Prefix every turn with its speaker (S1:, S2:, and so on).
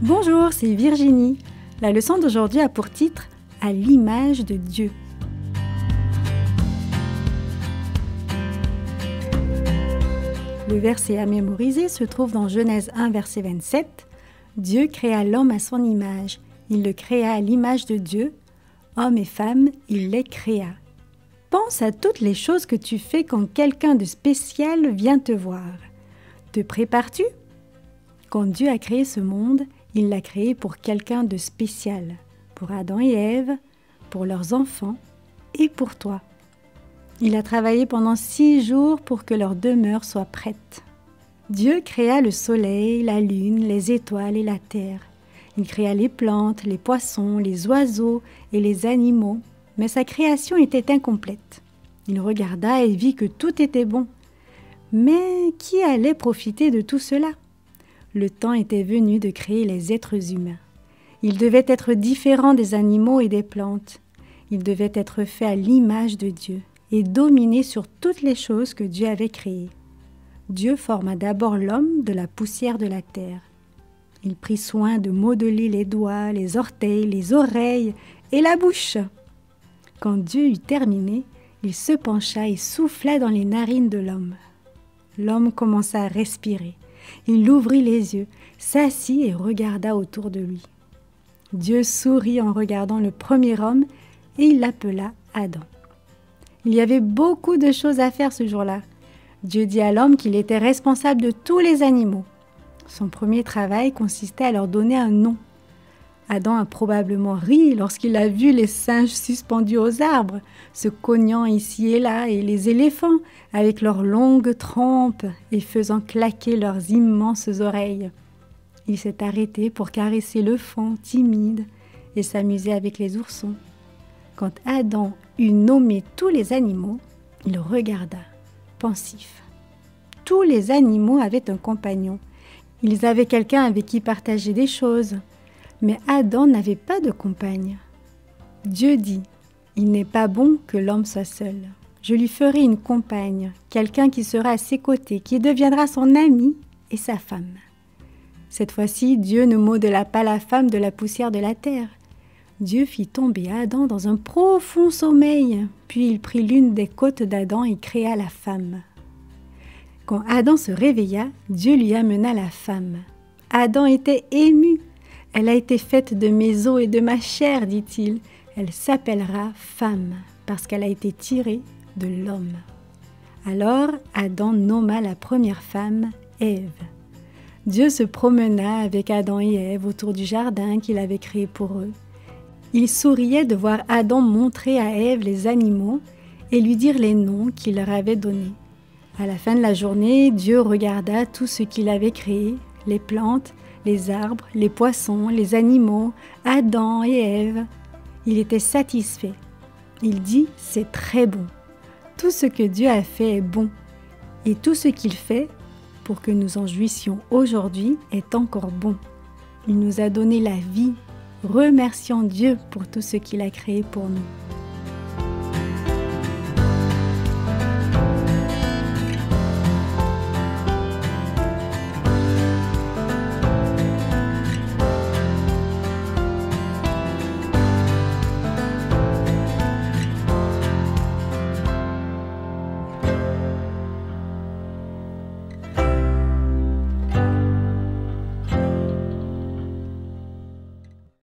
S1: Bonjour, c'est Virginie. La leçon d'aujourd'hui a pour titre « À l'image de Dieu ». Le verset à mémoriser se trouve dans Genèse 1, verset 27. « Dieu créa l'homme à son image. Il le créa à l'image de Dieu. Homme et femme, il les créa. » Pense à toutes les choses que tu fais quand quelqu'un de spécial vient te voir. Te prépares-tu? Quand Dieu a créé ce monde, il l'a créé pour quelqu'un de spécial, pour Adam et Ève, pour leurs enfants et pour toi. Il a travaillé pendant 6 jours pour que leur demeure soit prête. Dieu créa le soleil, la lune, les étoiles et la terre. Il créa les plantes, les poissons, les oiseaux et les animaux, mais sa création était incomplète. Il regarda et vit que tout était bon. Mais qui allait profiter de tout cela? Le temps était venu de créer les êtres humains. Ils devaient être différents des animaux et des plantes. Ils devaient être faits à l'image de Dieu et dominer sur toutes les choses que Dieu avait créées. Dieu forma d'abord l'homme de la poussière de la terre. Il prit soin de modeler les doigts, les orteils, les oreilles et la bouche. Quand Dieu eut terminé, il se pencha et souffla dans les narines de l'homme. L'homme commença à respirer. Il ouvrit les yeux, s'assit et regarda autour de lui. Dieu sourit en regardant le premier homme et il l'appela Adam. Il y avait beaucoup de choses à faire ce jour-là. Dieu dit à l'homme qu'il était responsable de tous les animaux. Son premier travail consistait à leur donner un nom. Adam a probablement ri lorsqu'il a vu les singes suspendus aux arbres, se cognant ici et là, et les éléphants avec leurs longues trompes et faisant claquer leurs immenses oreilles. Il s'est arrêté pour caresser le faon timide et s'amuser avec les oursons. Quand Adam eut nommé tous les animaux, il regarda, pensif. Tous les animaux avaient un compagnon. Ils avaient quelqu'un avec qui partager des choses. Mais Adam n'avait pas de compagne. Dieu dit, « Il n'est pas bon que l'homme soit seul. Je lui ferai une compagne, quelqu'un qui sera à ses côtés, qui deviendra son ami et sa femme. » Cette fois-ci, Dieu ne modela pas la femme de la poussière de la terre. Dieu fit tomber Adam dans un profond sommeil, puis il prit l'une des côtes d'Adam et créa la femme. Quand Adam se réveilla, Dieu lui amena la femme. Adam était ému. « Elle a été faite de mes os et de ma chair, dit-il. Elle s'appellera femme, parce qu'elle a été tirée de l'homme. » Alors Adam nomma la première femme Ève. Dieu se promena avec Adam et Ève autour du jardin qu'il avait créé pour eux. Il souriait de voir Adam montrer à Ève les animaux et lui dire les noms qu'il leur avait donnés. À la fin de la journée, Dieu regarda tout ce qu'il avait créé, les plantes, les arbres, les poissons, les animaux, Adam et Ève. Il était satisfait. Il dit « C'est très bon. Tout ce que Dieu a fait est bon. Et tout ce qu'il fait, pour que nous en jouissions aujourd'hui, est encore bon. Il nous a donné la vie. Remercions Dieu pour tout ce qu'il a créé pour nous. »